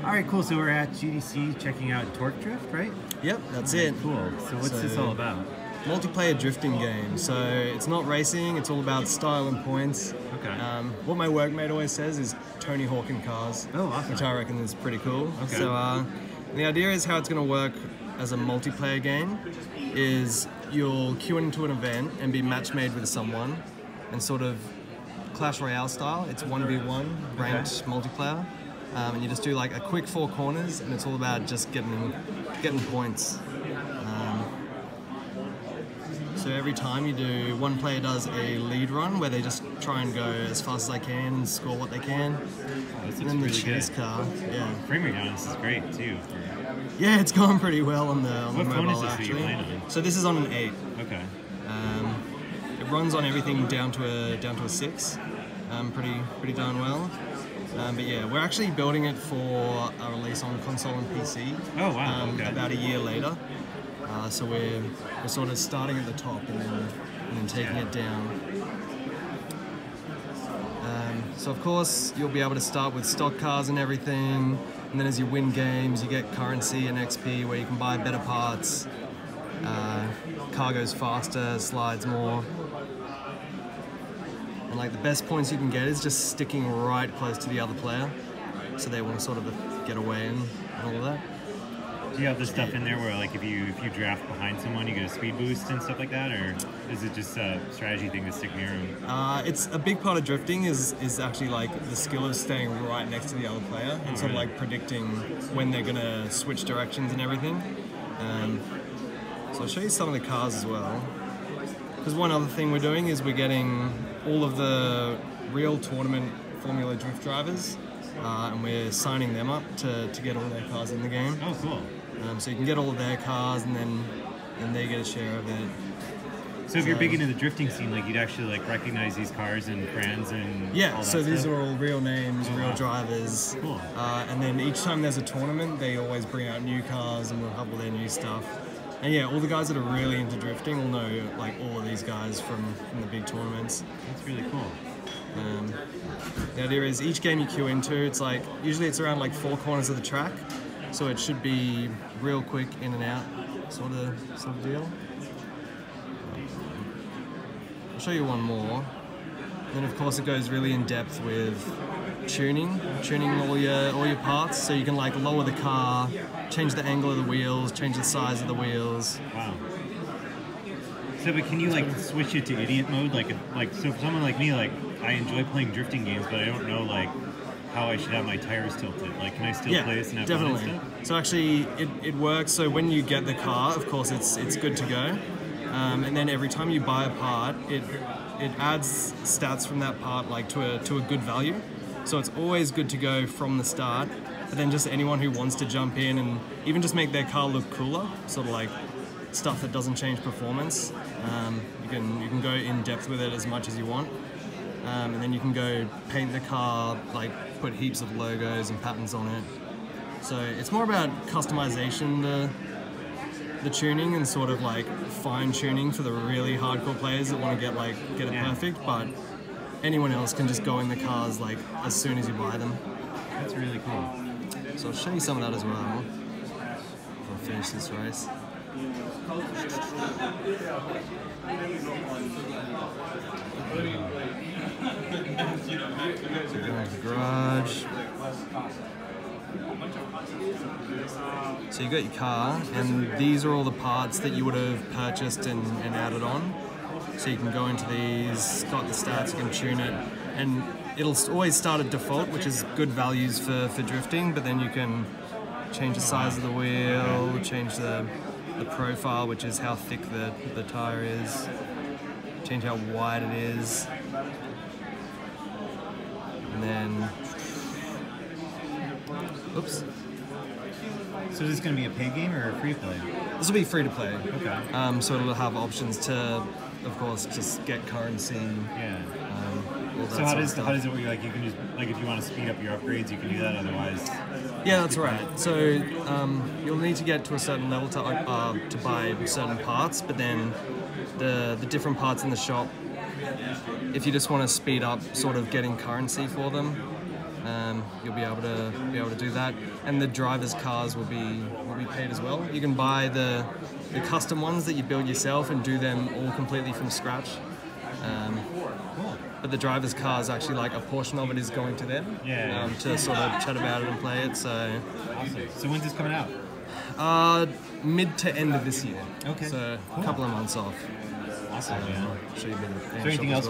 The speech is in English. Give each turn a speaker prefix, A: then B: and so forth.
A: All right, cool. So we're at GDC checking out Torque Drift, right?
B: Yep, that's it.
A: Cool. So what's this all about?
B: Multiplayer drifting game. So it's not racing, it's all about style and points.
A: Okay.
B: What my workmate always says is Tony Hawk in cars.
A: Oh, awesome.
B: Which I reckon is pretty cool.
A: Okay.
B: So the idea is how it's going to work as a multiplayer game is you'll queue into an event and be match made with someone and sort of Clash Royale style. It's 1v1 ranked multiplayer. And you just do like a quick 4 corners and it's all about just getting points. So every time you do, one player does a lead run where they just try and go as fast as they can and score what they can.
A: Oh, this
B: and then
A: looks
B: the
A: really
B: chase
A: good.
B: car, yeah.
A: Frame rate on this is great too.
B: Yeah, it's going pretty well on the
A: What phone
B: mobile
A: is this that you're
B: actually.
A: playing on?
B: So this is on an 8.
A: Okay.
B: It runs on everything down to a 6. Pretty darn well. But yeah, we're actually building it for a release on console and PC.
A: Oh wow. Okay.
B: About a year later. So we're sort of starting at the top and then taking it down. So of course you'll be able to start with stock cars and everything, and then as you win games you get currency and XP where you can buy better parts. Car goes faster, slides more. And like the best points you can get is just sticking right close to the other player, so they want to sort of get away and all of that.
A: Do you have the stuff in there where like if you draft behind someone you get a speed boost and stuff like that, or is it just a strategy thing to stick near them?
B: It's a big part of drifting is actually like the skill of staying right next to the other player and sort of like predicting when they're gonna switch directions and everything. So I'll show you some of the cars as well. Because one other thing we're doing is we're getting all of the real tournament Formula Drift drivers and we're signing them up to get all their cars in the game.
A: Oh, cool.
B: So you can get all of their cars and then they get a share of it.
A: So if you're big into the drifting scene, like you'd actually like recognize these cars and brands and all that
B: so these
A: stuff?
B: are all real names, real drivers.
A: Cool.
B: And then each time there's a tournament, they always bring out new cars and we'll have all their new stuff. And yeah, all the guys that are really into drifting will know like all of these guys from the big tournaments.
A: That's really cool.
B: The idea is each game you queue into, it's like usually it's around like 4 corners of the track, so it should be real quick in and out sort of deal. I'll show you one more. Then of course it goes really in depth with tuning all your parts, so you can like lower the car, change the angle of the wheels, change the size of the wheels.
A: Wow. So, but can you like switch it to idiot mode? Like so for someone like me, like I enjoy playing drifting games, but I don't know like how I should have my tires tilted. Like, can I still play this and have fun and stuff?
B: So actually, it works. So when you get the car, of course, it's good to go. And then every time you buy a part, it adds stats from that part like to a good value. So it's always good to go from the start. But then just anyone who wants to jump in and even just make their car look cooler, sort of like stuff that doesn't change performance, you can go in depth with it as much as you want. And then you can go paint the car, like put heaps of logos and patterns on it. So it's more about customization, the tuning, and sort of like fine tuning for the really hardcore players that want to get it perfect. But anyone else can just go in the cars like as soon as you buy them.
A: That's really cool.
B: So I'll show you some of that as well. I'll finish this race. So we're going to the garage. So you got your car, and these are all the parts that you would have purchased and added on. So you can go into these, got the stats, you can tune it, and it'll always start at default, which is good values for drifting, but then you can change the size of the wheel, change the profile, which is how thick the tire is, change how wide it is, and then, oops.
A: So is this going to be a paid game or a free play?
B: This will be free to play.
A: Okay.
B: So it'll have options to, of course, just get currency.
A: Yeah.
B: All that
A: So how does
B: stuff.
A: it work? Like you can just if you want to speed up your upgrades, you can do that. Otherwise.
B: Yeah, that's right. So you'll need to get to a certain level to buy certain parts, but then the different parts in the shop, if you just want to speed up sort of getting currency for them, you'll be able to do that, and the drivers' cars will be paid as well. You can buy the custom ones that you build yourself and do them all completely from scratch. But the driver's car is actually like a portion of it is going to them to sort of chat about it and play it. So
A: awesome. So when's this coming out?
B: Mid to end of this year.
A: Okay.
B: So a couple of months off.
A: Awesome.
B: Show you a bit of
A: is there anything else